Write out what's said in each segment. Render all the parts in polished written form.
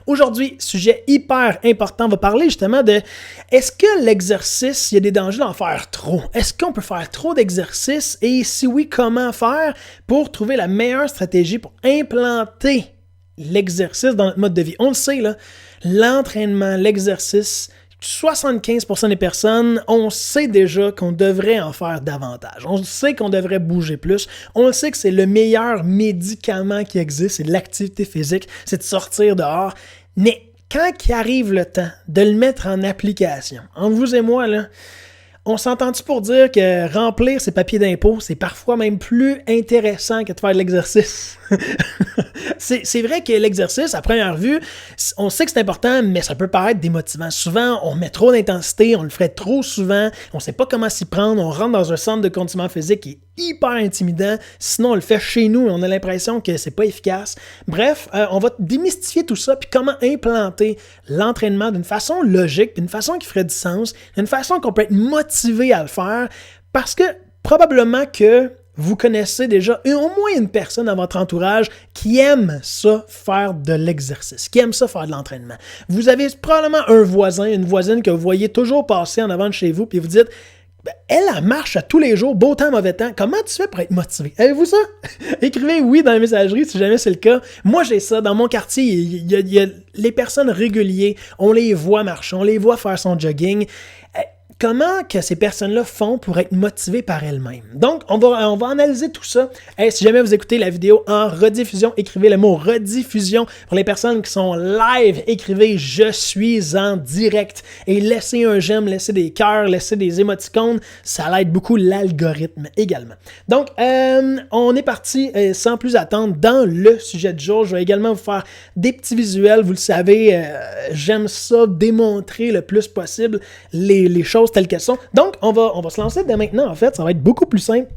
Aujourd'hui, sujet hyper important, on va parler justement de est-ce que l'exercice, il y a des dangers d'en faire trop? Est-ce qu'on peut faire trop d'exercices? Et si oui, comment faire pour trouver la meilleure stratégie pour implanter l'exercice dans notre mode de vie? On le sait, là, l'entraînement, l'exercice, 75% des personnes, on sait déjà qu'on devrait en faire davantage. On sait qu'on devrait bouger plus. On le sait que c'est le meilleur médicament qui existe, c'est l'activité physique, c'est de sortir dehors. Mais quand il arrive le temps de le mettre en application, entre vous et moi, là, on s'entend-tu pour dire que remplir ses papiers d'impôt, c'est parfois même plus intéressant que de faire de l'exercice? C'est vrai que l'exercice, à première vue, on sait que c'est important, mais ça peut paraître démotivant. Souvent, on met trop d'intensité, on le ferait trop souvent, on ne sait pas comment s'y prendre, on rentre dans un centre de conditionnement physique qui est hyper intimidant, sinon on le fait chez nous et on a l'impression que c'est pas efficace. Bref, on va démystifier tout ça, puis comment implanter l'entraînement d'une façon logique, d'une façon qui ferait du sens, d'une façon qu'on peut être motivé à le faire, parce que probablement que vous connaissez déjà au moins une personne dans votre entourage qui aime ça faire de l'exercice, qui aime ça faire de l'entraînement. Vous avez probablement un voisin, une voisine que vous voyez toujours passer en avant de chez vous, puis vous dites elle marche à tous les jours, beau temps, mauvais temps. Comment tu fais pour être motivé? Avez-vous ça? Écrivez oui dans la messagerie si jamais c'est le cas. Moi, j'ai ça. Dans mon quartier, il y a les personnes régulières. On les voit marcher, on les voit faire son jogging. Comment que ces personnes-là font pour être motivées par elles-mêmes? Donc, on va analyser tout ça. Si jamais vous écoutez la vidéo en rediffusion, écrivez le mot rediffusion. Pour les personnes qui sont live, écrivez « Je suis en direct » et laissez un j'aime, laissez des cœurs, laissez des émoticônes. Ça aide beaucoup l'algorithme également. Donc, on est parti sans plus attendre dans le sujet du jour. Je vais également vous faire des petits visuels. Vous le savez, j'aime ça démontrer le plus possible les choses telles qu'elles sont. Donc, on va se lancer dès maintenant, en fait. Ça va être beaucoup plus simple.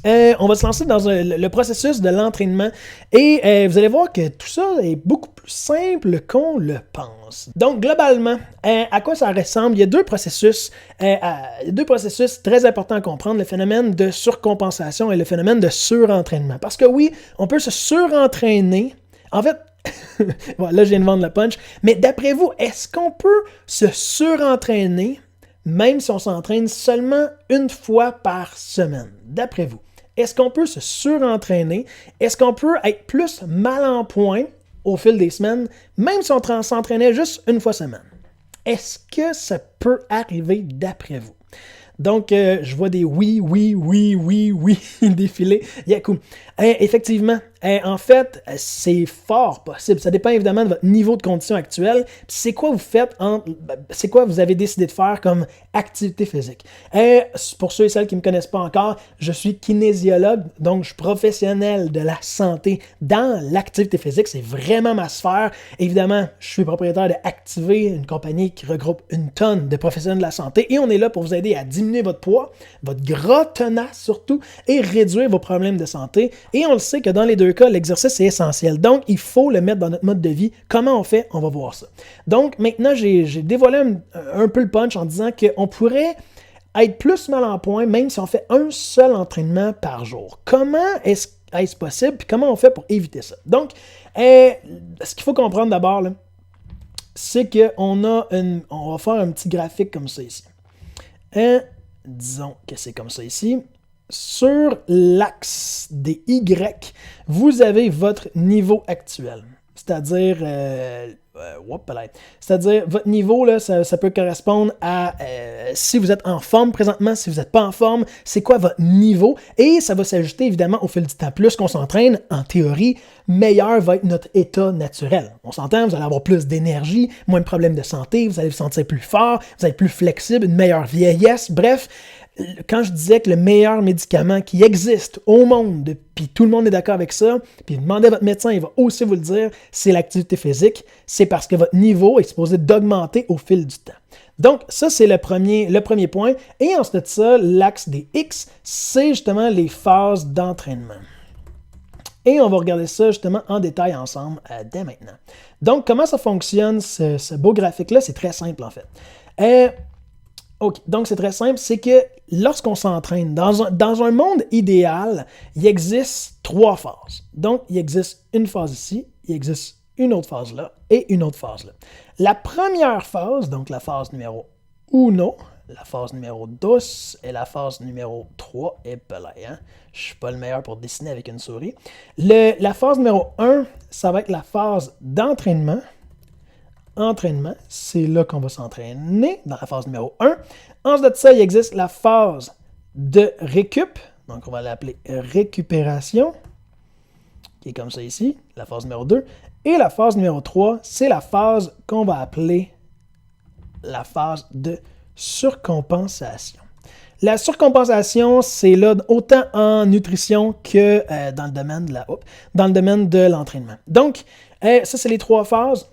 On va se lancer dans le processus de l'entraînement et vous allez voir que tout ça est beaucoup plus simple qu'on le pense. Donc, globalement, à quoi ça ressemble? Il y a deux processus très importants à comprendre, le phénomène de surcompensation et le phénomène de surentraînement. Parce que oui, on peut se surentraîner. En fait, bon, là, je viens de vendre le punch, mais d'après vous, est-ce qu'on peut se surentraîner même si on s'entraîne seulement une fois par semaine? D'après vous, est-ce qu'on peut se surentraîner? Est-ce qu'on peut être plus mal en point au fil des semaines, même si on s'entraînait juste une fois semaine? Est-ce que ça peut arriver d'après vous? Donc, je vois des oui défiler. Yeah, cool. Effectivement, en fait, c'est fort possible. Ça dépend évidemment de votre niveau de condition actuelle. C'est quoi vous faites, c'est quoi vous avez décidé de faire comme activité physique. Pour ceux et celles qui ne me connaissent pas encore, je suis kinésiologue, donc je suis professionnel de la santé dans l'activité physique. C'est vraiment ma sphère. Évidemment, je suis propriétaire de Activé, une compagnie qui regroupe une tonne de professionnels de la santé et on est là pour vous aider à diminuer votre poids, votre gras tenace surtout, et réduire vos problèmes de santé. Et on le sait que dans les deux cas, l'exercice est essentiel. Donc, il faut le mettre dans notre mode de vie. Comment on fait? On va voir ça. Donc, maintenant, j'ai dévoilé un peu le punch en disant qu'on pourrait être plus mal en point même si on fait un seul entraînement par jour. Comment est-ce possible? Puis comment on fait pour éviter ça? Donc, ce qu'il faut comprendre d'abord, là, c'est qu'on va faire un petit graphique comme ça ici. Disons que c'est comme ça ici. Sur l'axe des Y, vous avez votre niveau actuel. C'est-à-dire, votre niveau, là, ça peut correspondre à si vous êtes en forme présentement, si vous n'êtes pas en forme, c'est quoi votre niveau? Et ça va s'ajuster évidemment au fil du temps. Plus qu'on s'entraîne, en théorie, meilleur va être notre état naturel. On s'entend, vous allez avoir plus d'énergie, moins de problèmes de santé, vous allez vous sentir plus fort, vous allez être plus flexible, une meilleure vieillesse, bref. Quand je disais que le meilleur médicament qui existe au monde, puis tout le monde est d'accord avec ça, puis demandez à votre médecin, il va aussi vous le dire, c'est l'activité physique, c'est parce que votre niveau est supposé d'augmenter au fil du temps. Donc, ça, c'est le premier point. Et ensuite de ça, l'axe des X, c'est justement les phases d'entraînement. Et on va regarder ça justement en détail ensemble dès maintenant. Donc, comment ça fonctionne, ce beau graphique-là? C'est très simple en fait. OK, donc c'est très simple, c'est que lorsqu'on s'entraîne, dans un monde idéal, il existe 3 phases. Donc, il existe une phase ici, il existe une autre phase là et une autre phase là. La première phase, donc la phase numéro 1, la phase numéro 2 et la phase numéro 3, et belay, hein? Je ne suis pas le meilleur pour dessiner avec une souris. La phase numéro 1, ça va être la phase d'entraînement. Entraînement, c'est là qu'on va s'entraîner, dans la phase numéro 1. Ensuite de ça, il existe la phase de récup, donc on va l'appeler récupération, qui est comme ça ici, la phase numéro 2. Et la phase numéro 3, c'est la phase qu'on va appeler la phase de surcompensation. La surcompensation, c'est là autant en nutrition que dans le domaine de l'entraînement. Donc, ça, c'est les 3 phases.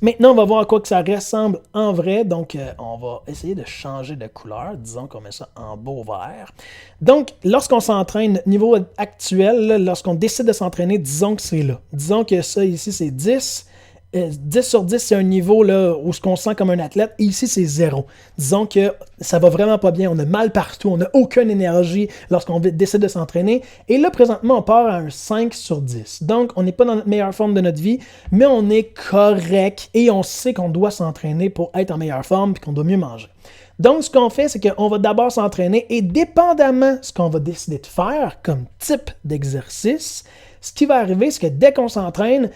Maintenant, on va voir à quoi que ça ressemble en vrai. Donc, on va essayer de changer de couleur. Disons qu'on met ça en beau vert. Donc, lorsqu'on s'entraîne, niveau actuel, là, lorsqu'on décide de s'entraîner, disons que c'est là. Disons que ça ici, c'est 10. 10 sur 10, c'est un niveau là, où on se sent comme un athlète. Et ici, c'est 0. Disons que ça va vraiment pas bien. On a mal partout. On n'a aucune énergie lorsqu'on décide de s'entraîner. Et là, présentement, on part à un 5 sur 10. Donc, on n'est pas dans notre meilleure forme de notre vie, mais on est correct et on sait qu'on doit s'entraîner pour être en meilleure forme et qu'on doit mieux manger. Donc, ce qu'on fait, c'est qu'on va d'abord s'entraîner et dépendamment de ce qu'on va décider de faire comme type d'exercice, ce qui va arriver, c'est que dès qu'on s'entraîne,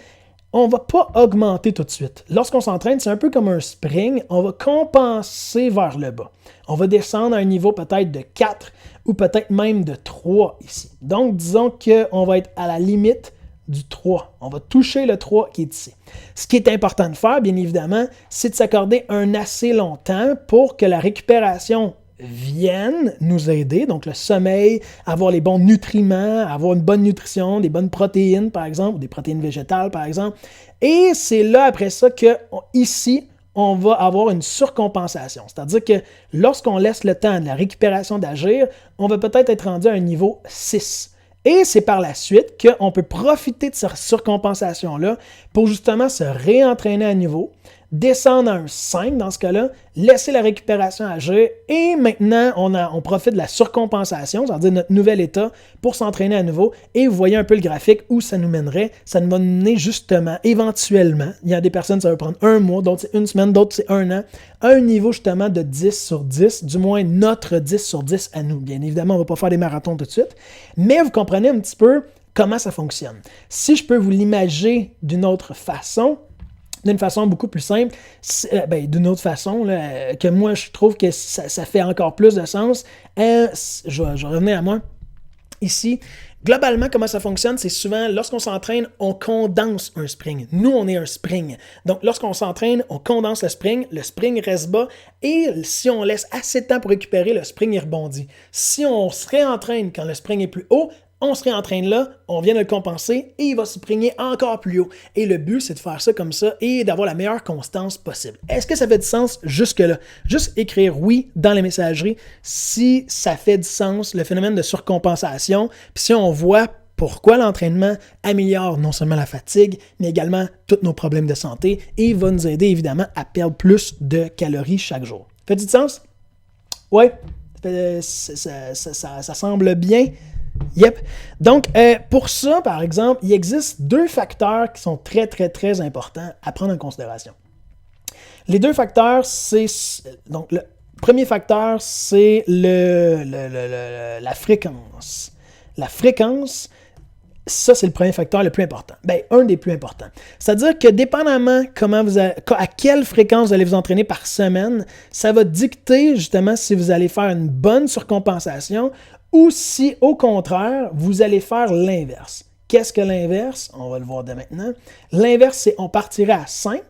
on ne va pas augmenter tout de suite. Lorsqu'on s'entraîne, c'est un peu comme un spring, on va compenser vers le bas. On va descendre à un niveau peut-être de 4 ou peut-être même de 3 ici. Donc, disons qu'on va être à la limite du 3. On va toucher le 3 qui est ici. Ce qui est important de faire, bien évidemment, c'est de s'accorder un assez long temps pour que la récupération viennent nous aider, donc le sommeil, avoir les bons nutriments, avoir une bonne nutrition, des bonnes protéines par exemple, ou des protéines végétales par exemple. Et c'est là après ça que ici, on va avoir une surcompensation. C'est-à-dire que lorsqu'on laisse le temps de la récupération d'agir, on va peut-être être rendu à un niveau 6. Et c'est par la suite qu'on peut profiter de cette surcompensation-là pour justement se réentraîner à nouveau, descendre à un 5 dans ce cas-là, laisser la récupération agir et maintenant on profite de la surcompensation, c'est-à-dire notre nouvel état pour s'entraîner à nouveau et vous voyez un peu le graphique où ça nous mènerait. Ça nous va mener justement, éventuellement, il y a des personnes ça va prendre un mois, d'autres c'est une semaine, d'autres c'est un an, à un niveau justement de 10 sur 10, du moins notre 10 sur 10 à nous. Bien évidemment, on ne va pas faire des marathons tout de suite, mais vous comprenez un petit peu comment ça fonctionne. Si je peux vous l'imager d'une autre façon, d'une façon beaucoup plus simple, d'une autre façon, là, que moi je trouve que ça fait encore plus de sens. Je vais revenir à moi ici. Globalement, comment ça fonctionne, c'est souvent, lorsqu'on s'entraîne, on condense un spring. Nous, on est un spring. Donc, lorsqu'on s'entraîne, on condense le spring reste bas, et si on laisse assez de temps pour récupérer, le spring, il rebondit. Si on se réentraîne quand le spring est plus haut, on se réentraîne là, on vient de le compenser et il va se springer encore plus haut. Et le but, c'est de faire ça comme ça et d'avoir la meilleure constance possible. Est-ce que ça fait du sens jusque-là? Juste écrire oui dans les messageries si ça fait du sens, le phénomène de surcompensation. Puis si on voit pourquoi l'entraînement améliore non seulement la fatigue, mais également tous nos problèmes de santé et va nous aider évidemment à perdre plus de calories chaque jour. Fait-il du sens? Oui, ça semble bien. Yep. Donc, pour ça, par exemple, il existe 2 facteurs qui sont très, très, très importants à prendre en considération. Les 2 facteurs, c'est... Donc, le premier facteur, c'est la fréquence. La fréquence, ça, c'est le premier facteur le plus important. Un des plus importants. C'est-à-dire que dépendamment à quelle fréquence vous allez vous entraîner par semaine, ça va dicter justement si vous allez faire une bonne surcompensation ou si, au contraire, vous allez faire l'inverse. Qu'est-ce que l'inverse? On va le voir dès maintenant. L'inverse, c'est on partirait à 5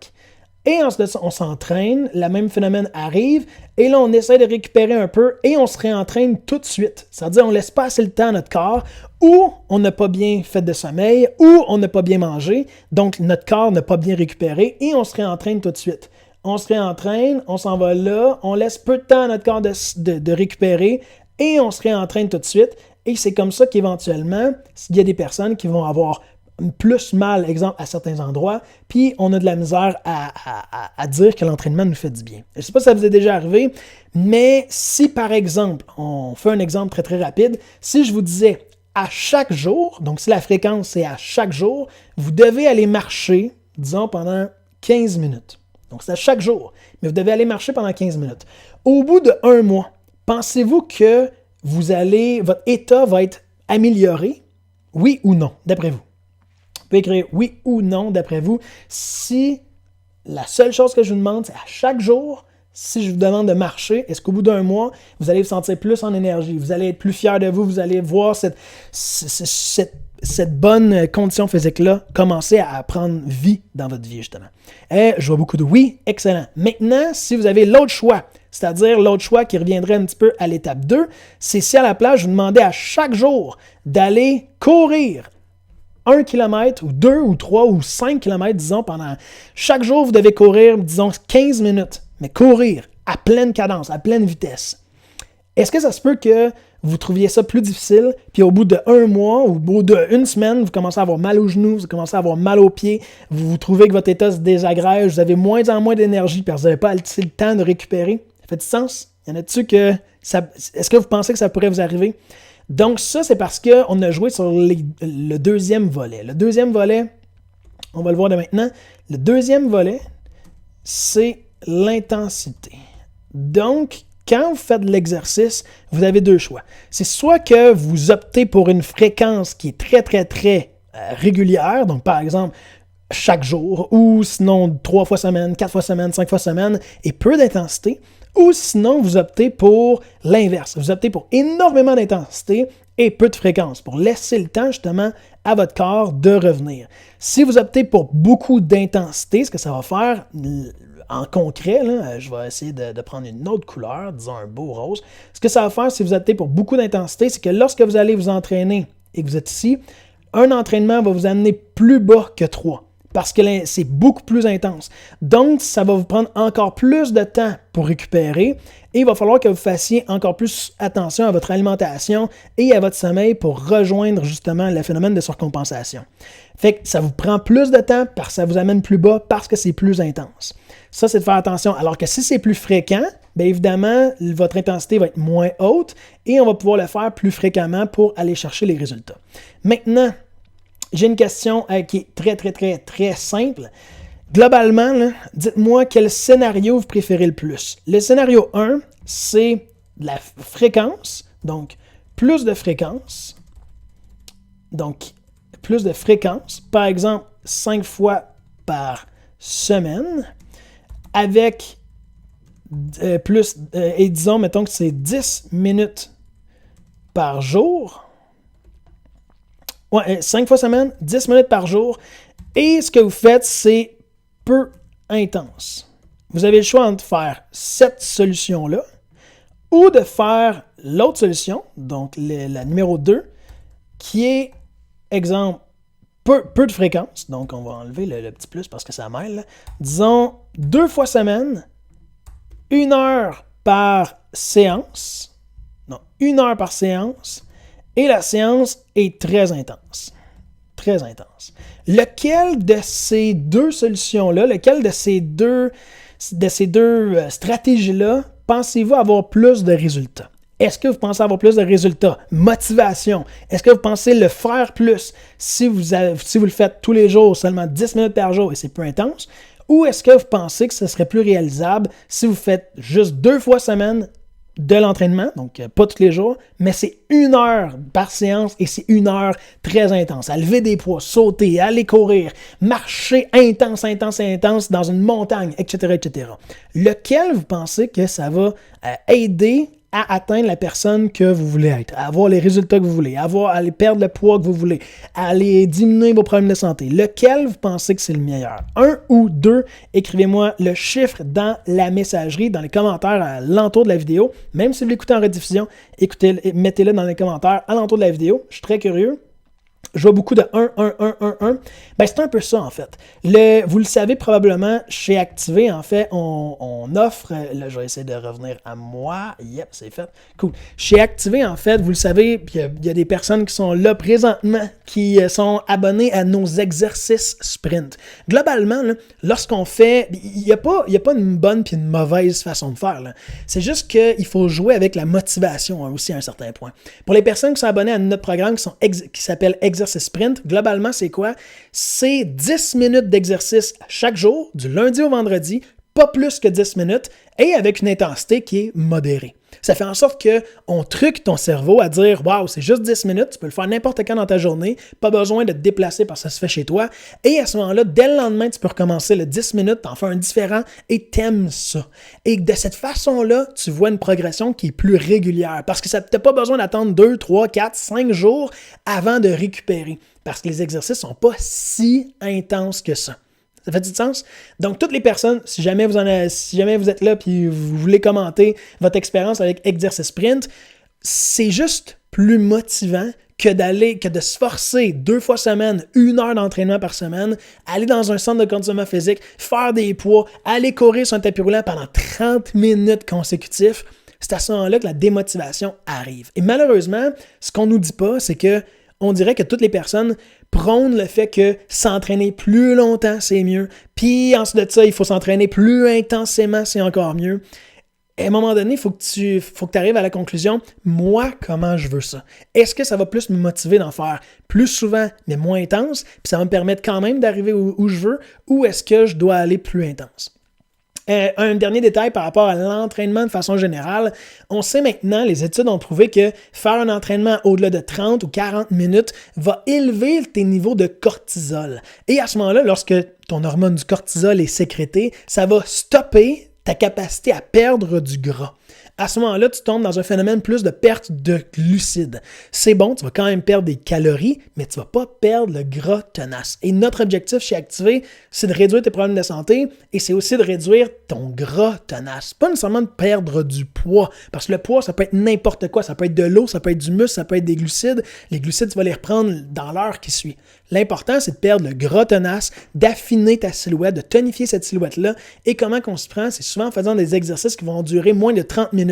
et ensuite on s'entraîne, le même phénomène arrive et là, on essaie de récupérer un peu et on se réentraîne tout de suite. C'est-à-dire, on ne laisse pas assez le temps à notre corps ou on n'a pas bien fait de sommeil ou on n'a pas bien mangé, donc notre corps n'a pas bien récupéré et on se réentraîne tout de suite. On se réentraîne, on s'en va là, on laisse peu de temps à notre corps de récupérer et on se réentraîne tout de suite. Et c'est comme ça qu'éventuellement, il y a des personnes qui vont avoir plus mal, exemple, à certains endroits, puis on a de la misère à dire que l'entraînement nous fait du bien. Je ne sais pas si ça vous est déjà arrivé, mais si, par exemple, on fait un exemple très, très rapide, si je vous disais à chaque jour, donc si la fréquence c'est à chaque jour, vous devez aller marcher, disons pendant 15 minutes. Donc, c'est à chaque jour. Mais vous devez aller marcher pendant 15 minutes. Au bout de 1 mois, pensez-vous que votre état va être amélioré? Oui ou non, d'après vous? Vous pouvez écrire oui ou non, d'après vous. Si la seule chose que je vous demande, c'est à chaque jour, si je vous demande de marcher, est-ce qu'au bout d'1 mois, vous allez vous sentir plus en énergie, vous allez être plus fier de vous, vous allez voir cette bonne condition physique-là commencer à prendre vie dans votre vie, justement. Et je vois beaucoup de oui, excellent. Maintenant, si vous avez l'autre choix, c'est-à-dire l'autre choix qui reviendrait un petit peu à l'étape 2, c'est si à la place, je vous demandais à chaque jour d'aller courir 1 km ou 2 ou 3 ou 5 km, disons, pendant chaque jour, vous devez courir, disons, 15 minutes, mais courir à pleine cadence, à pleine vitesse. Est-ce que ça se peut que vous trouviez ça plus difficile, puis au bout de 1 mois ou au bout d'1 semaine, vous commencez à avoir mal aux genoux, vous commencez à avoir mal aux pieds, vous trouvez que votre état se désagrège, vous avez moins en moins d'énergie parce que vous n'avez pas le temps de récupérer? Ça fait du sens? Y en a-tu que est-ce que vous pensez que ça pourrait vous arriver? Donc ça, c'est parce qu'on a joué sur le deuxième volet. Le deuxième volet, on va le voir de maintenant, le deuxième volet, c'est l'intensité. Donc, quand vous faites de l'exercice, vous avez 2 choix. C'est soit que vous optez pour une fréquence qui est très, très, très régulière, donc par exemple, chaque jour, ou sinon 3 fois semaine, 4 fois semaine, 5 fois semaine, et peu d'intensité, ou sinon vous optez pour l'inverse. Vous optez pour énormément d'intensité et peu de fréquence, pour laisser le temps justement à votre corps de revenir. Si vous optez pour beaucoup d'intensité, ce que ça va faire en concret, là, je vais essayer de prendre une autre couleur, disons un beau rose. Ce que ça va faire si vous optez pour beaucoup d'intensité, c'est que lorsque vous allez vous entraîner et que vous êtes ici, un entraînement va vous amener plus bas que 3. Parce que c'est beaucoup plus intense. Donc, ça va vous prendre encore plus de temps pour récupérer et il va falloir que vous fassiez encore plus attention à votre alimentation et à votre sommeil pour rejoindre justement le phénomène de surcompensation. Fait que ça vous prend plus de temps parce que ça vous amène plus bas parce que c'est plus intense. Ça, c'est de faire attention. Alors que si c'est plus fréquent, bien évidemment, votre intensité va être moins haute et on va pouvoir le faire plus fréquemment pour aller chercher les résultats. Maintenant, j'ai une question qui est très, très, très, très simple. Globalement, là, dites-moi quel scénario vous préférez le plus. Le scénario 1, c'est la fréquence, donc plus de fréquence. Donc, plus de fréquence, par exemple, 5 fois par semaine, avec et disons, mettons que c'est 10 minutes par jour. Ouais, 5 fois semaine, 10 minutes par jour. Et ce que vous faites, c'est peu intense. Vous avez le choix entre faire cette solution-là ou de faire l'autre solution, donc la numéro 2, qui est, exemple, peu de fréquence. Donc, on va enlever le petit plus parce que ça mêle. Là. Disons, 2 fois semaine, 1 heure par séance. Non, 1 heure par séance. Et la séance est très intense. Très intense. Lequel de ces 2 solutions-là, lequel de ces deux stratégies-là, pensez-vous avoir plus de résultats? Est-ce que vous pensez avoir plus de résultats? Motivation. Est-ce que vous pensez le faire plus si vous le faites tous les jours, seulement 10 minutes par jour et c'est peu intense? Ou est-ce que vous pensez que ce serait plus réalisable si vous faites juste 2 fois semaine de l'entraînement, donc pas tous les jours, mais c'est 1 heure par séance et c'est 1 heure très intense. À lever des poids, sauter, aller courir, marcher intense dans une montagne, etc., etc. Lequel vous pensez que ça va aider à atteindre la personne que vous voulez être, à avoir les résultats que vous voulez, à aller perdre le poids que vous voulez, à aller diminuer vos problèmes de santé. Lequel vous pensez que c'est le meilleur? 1 ou 2? Écrivez-moi le chiffre dans la messagerie, dans les commentaires à l'entour de la vidéo. Même si vous l'écoutez en rediffusion, mettez-le dans les commentaires à l'entour de la vidéo. Je suis très curieux. Je vois beaucoup de 1. Ben, c'est un peu ça, en fait. Vous le savez probablement, chez Activé, en fait, on offre... Là, je vais essayer de revenir à moi. Yep, c'est fait. Cool. Chez Activé, en fait, vous le savez, il y a des personnes qui sont là présentement, qui sont abonnées à nos exercices sprint. Globalement, là, lorsqu'on fait... Il n'y a pas une bonne puis une mauvaise façon de faire. Là. C'est juste qu'il faut jouer avec la motivation aussi à un certain point. Pour les personnes qui sont abonnées à notre programme qui s'appelle Exercice l'exercice sprint, globalement, c'est quoi? C'est 10 minutes d'exercice chaque jour, du lundi au vendredi, pas plus que 10 minutes, et avec une intensité qui est modérée. Ça fait en sorte qu'on truque ton cerveau à dire « Wow, c'est juste 10 minutes, tu peux le faire n'importe quand dans ta journée, pas besoin de te déplacer parce que ça se fait chez toi. » Et à ce moment-là, dès le lendemain, tu peux recommencer le 10 minutes, t'en fais un différent et t'aimes ça. Et de cette façon-là, tu vois une progression qui est plus régulière parce que ça t'as pas besoin d'attendre 2, 3, 4, 5 jours avant de récupérer parce que les exercices sont pas si intenses que ça. Ça fait du sens? Donc, toutes les personnes, si jamais vous êtes là et vous voulez commenter votre expérience avec Exercice Sprint, c'est juste plus motivant que de se forcer 2 fois semaine, 1 heure d'entraînement par semaine, aller dans un centre de conditionnement physique, faire des poids, aller courir sur un tapis roulant pendant 30 minutes consécutifs. C'est à ce moment-là que la démotivation arrive. Et malheureusement, ce qu'on nous dit pas, c'est que on dirait que toutes les personnes prônent le fait que s'entraîner plus longtemps, c'est mieux. Puis ensuite de ça, il faut s'entraîner plus intensément, c'est encore mieux. Et à un moment donné, il faut que tu arrives à la conclusion, moi, comment je veux ça? Est-ce que ça va plus me motiver d'en faire plus souvent, mais moins intense, puis ça va me permettre quand même d'arriver où je veux, ou est-ce que je dois aller plus intense? Un dernier détail par rapport à l'entraînement de façon générale, on sait maintenant, les études ont prouvé que faire un entraînement au-delà de 30 ou 40 minutes va élever tes niveaux de cortisol. Et à ce moment-là, lorsque ton hormone du cortisol est sécrétée, ça va stopper ta capacité à perdre du gras. À ce moment-là, tu tombes dans un phénomène plus de perte de glucides. C'est bon, tu vas quand même perdre des calories, mais tu ne vas pas perdre le gras tenace. Et notre objectif chez Activé, c'est de réduire tes problèmes de santé et c'est aussi de réduire ton gras tenace. Pas nécessairement de perdre du poids, parce que le poids, ça peut être n'importe quoi. Ça peut être de l'eau, ça peut être du muscle, ça peut être des glucides. Les glucides, tu vas les reprendre dans l'heure qui suit. L'important, c'est de perdre le gras tenace, d'affiner ta silhouette, de tonifier cette silhouette-là. Et comment qu'on se prend? C'est souvent en faisant des exercices qui vont durer moins de 30 minutes.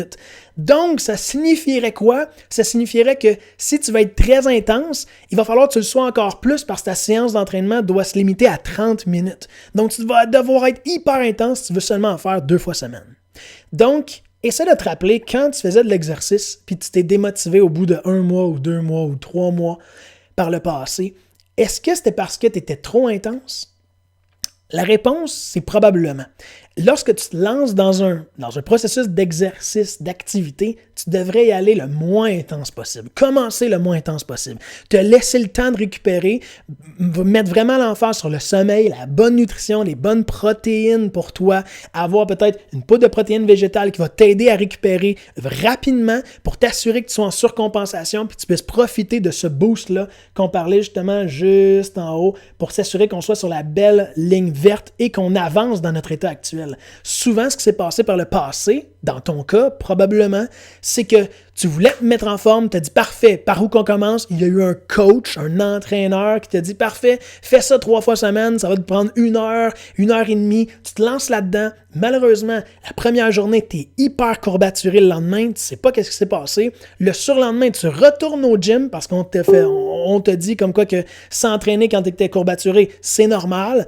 Donc, ça signifierait quoi? Ça signifierait que si tu vas être très intense, il va falloir que tu le sois encore plus parce que ta séance d'entraînement doit se limiter à 30 minutes. Donc, tu vas devoir être hyper intense si tu veux seulement en faire 2 fois semaine. Donc, essaie de te rappeler quand tu faisais de l'exercice puis tu t'es démotivé au bout de 1 mois ou 2 mois ou 3 mois par le passé. Est-ce que c'était parce que tu étais trop intense? La réponse, c'est probablement. Lorsque tu te lances dans un processus d'exercice, d'activité, tu devrais y aller le moins intense possible. Commencer le moins intense possible. Te laisser le temps de récupérer, mettre vraiment l'emphase sur le sommeil, la bonne nutrition, les bonnes protéines pour toi, avoir peut-être une poudre de protéines végétales qui va t'aider à récupérer rapidement pour t'assurer que tu sois en surcompensation puis que tu puisses profiter de ce boost-là qu'on parlait justement juste en haut pour s'assurer qu'on soit sur la belle ligne verte et qu'on avance dans notre état actuel. Souvent, ce qui s'est passé par le passé, dans ton cas, probablement, c'est que tu voulais te mettre en forme, tu as dit parfait, par où qu'on commence? Il y a eu un coach, un entraîneur qui t'a dit parfait, fais ça 3 fois semaine, ça va te prendre 1 heure, 1 heure et demie, tu te lances là-dedans. Malheureusement, la première journée, tu es hyper courbaturé le lendemain, tu ne sais pas qu'est-ce qui s'est passé. Le surlendemain, tu retournes au gym parce qu'on on te dit comme quoi que s'entraîner quand tu étais courbaturé, c'est normal.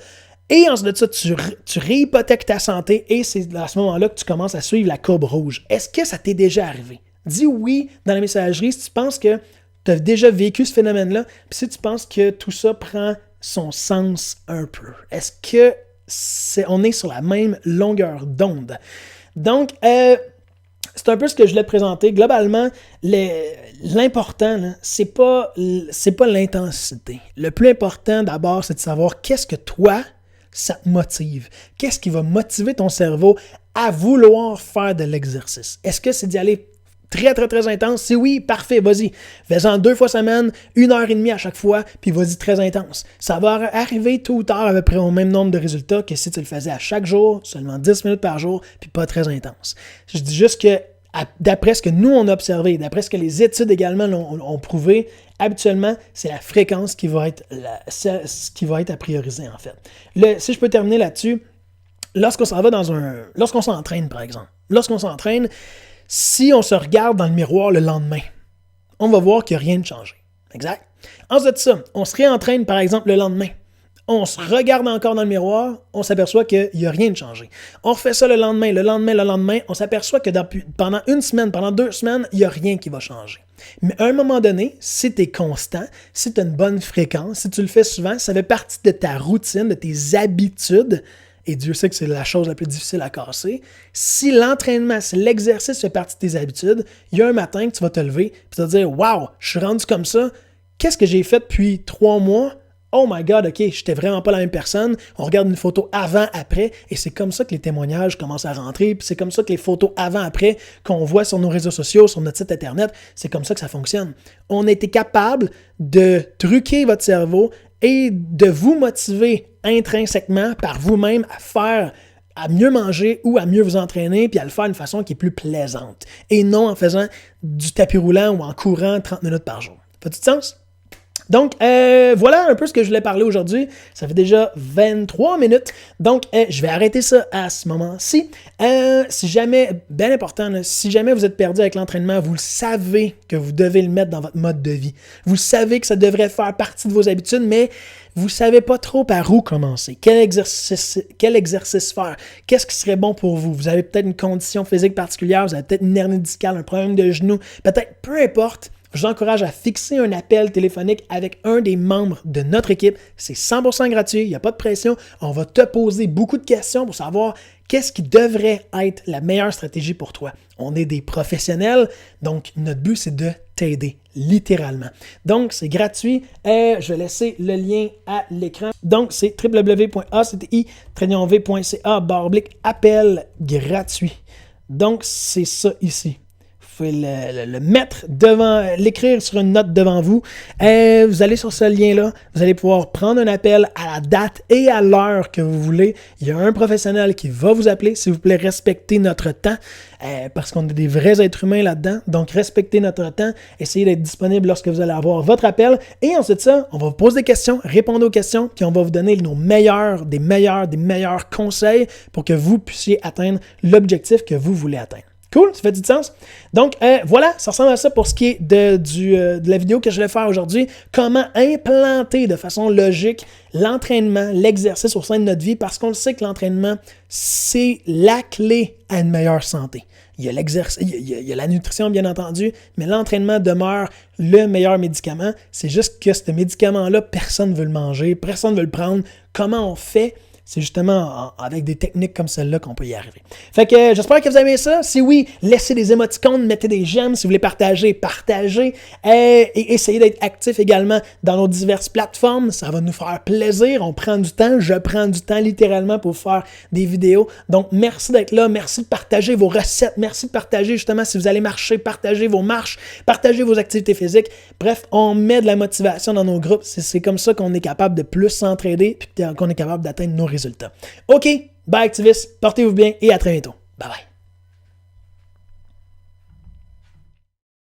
Et ensuite de ça, tu réhypothèques ta santé et c'est à ce moment-là que tu commences à suivre la courbe rouge. Est-ce que ça t'est déjà arrivé? Dis oui dans la messagerie si tu penses que tu as déjà vécu ce phénomène-là, puis si tu penses que tout ça prend son sens un peu. Est-ce que on est sur la même longueur d'onde? Donc, c'est un peu ce que je voulais te présenter. Globalement, l'important, là, c'est pas l'intensité. Le plus important, d'abord, c'est de savoir qu'est-ce que toi, ça te motive. Qu'est-ce qui va motiver ton cerveau à vouloir faire de l'exercice? Est-ce que c'est d'y aller très, très, très intense? Si oui, parfait, vas-y. Fais-en 2 fois semaine, 1 heure et demie à chaque fois, puis vas-y très intense. Ça va arriver tôt ou tard à peu près au même nombre de résultats que si tu le faisais à chaque jour, seulement 10 minutes par jour, puis pas très intense. Je dis juste que d'après ce que nous, on a observé, d'après ce que les études également ont prouvé, habituellement, c'est la fréquence qui va être à prioriser, en fait. Si je peux terminer là-dessus, lorsqu'on s'entraîne, par exemple, si on se regarde dans le miroir le lendemain, on va voir qu'il n'y a rien de changé. Exact? Ensuite de ça, on se réentraîne, par exemple, le lendemain. On se regarde encore dans le miroir, on s'aperçoit qu'il n'y a rien de changé. On refait ça le lendemain, on s'aperçoit que pendant une semaine, pendant 2 semaines, il n'y a rien qui va changer. Mais à un moment donné, si tu es constant, si tu as une bonne fréquence, si tu le fais souvent, ça fait partie de ta routine, de tes habitudes, et Dieu sait que c'est la chose la plus difficile à casser. Si l'entraînement, si l'exercice fait partie de tes habitudes, il y a un matin que tu vas te lever et tu vas te dire « Wow, je suis rendu comme ça. Qu'est-ce que j'ai fait depuis 3 mois? Oh my God, OK, j'étais vraiment pas la même personne. » On regarde une photo avant-après et c'est comme ça que les témoignages commencent à rentrer. Puis c'est comme ça que les photos avant-après qu'on voit sur nos réseaux sociaux, sur notre site Internet, c'est comme ça que ça fonctionne. On a été capable de truquer votre cerveau et de vous motiver intrinsèquement par vous-même à mieux manger ou à mieux vous entraîner puis à le faire d'une façon qui est plus plaisante et non en faisant du tapis roulant ou en courant 30 minutes par jour. Fait-tu du sens? Donc, voilà un peu ce que je voulais parler aujourd'hui. Ça fait déjà 23 minutes. Donc, je vais arrêter ça à ce moment-ci. Si jamais, bien important, là, si jamais vous êtes perdu avec l'entraînement, vous le savez que vous devez le mettre dans votre mode de vie. Vous savez que ça devrait faire partie de vos habitudes, mais vous ne savez pas trop par où commencer. Quel exercice faire? Qu'est-ce qui serait bon pour vous? Vous avez peut-être une condition physique particulière, vous avez peut-être une hernie discale, un problème de genou, peut-être, peu importe. Je vous encourage à fixer un appel téléphonique avec un des membres de notre équipe. C'est 100% gratuit, il n'y a pas de pression. On va te poser beaucoup de questions pour savoir qu'est-ce qui devrait être la meilleure stratégie pour toi. On est des professionnels, donc notre but, c'est de t'aider, littéralement. Donc, c'est gratuit. Je vais laisser le lien à l'écran. Donc, c'est www.acti-v.ca/appel gratuit. Donc, c'est ça ici. Vous pouvez le mettre devant, l'écrire sur une note devant vous. Vous allez sur ce lien-là, vous allez pouvoir prendre un appel à la date et à l'heure que vous voulez. Il y a un professionnel qui va vous appeler. S'il vous plaît, respectez notre temps parce qu'on est des vrais êtres humains là-dedans. Donc, respectez notre temps. Essayez d'être disponible lorsque vous allez avoir votre appel. Et ensuite ça, on va vous poser des questions, répondre aux questions, puis on va vous donner nos meilleurs conseils pour que vous puissiez atteindre l'objectif que vous voulez atteindre. Cool, ça fait du sens? Donc, voilà, ça ressemble à ça pour ce qui est de la vidéo que je vais faire aujourd'hui. Comment implanter de façon logique l'entraînement, l'exercice au sein de notre vie, parce qu'on le sait que l'entraînement, c'est la clé à une meilleure santé. Il y a l'exercice, il y a la nutrition, bien entendu, mais l'entraînement demeure le meilleur médicament. C'est juste que ce médicament-là, personne ne veut le manger, personne ne veut le prendre. Comment on fait? C'est justement avec des techniques comme celle-là qu'on peut y arriver. Fait que j'espère que vous aimez ça. Si oui, laissez des émoticônes, mettez des j'aime. Si vous voulez partager, partagez. Et essayez d'être actif également dans nos diverses plateformes. Ça va nous faire plaisir. On prend du temps. Je prends du temps littéralement pour faire des vidéos. Donc, merci d'être là. Merci de partager vos recettes. Merci de partager justement si vous allez marcher. Partagez vos marches. Partagez vos activités physiques. Bref, on met de la motivation dans nos groupes. C'est comme ça qu'on est capable de plus s'entraider puis qu'on est capable d'atteindre nos résultats. OK, bye activistes, portez-vous bien et à très bientôt. Bye bye.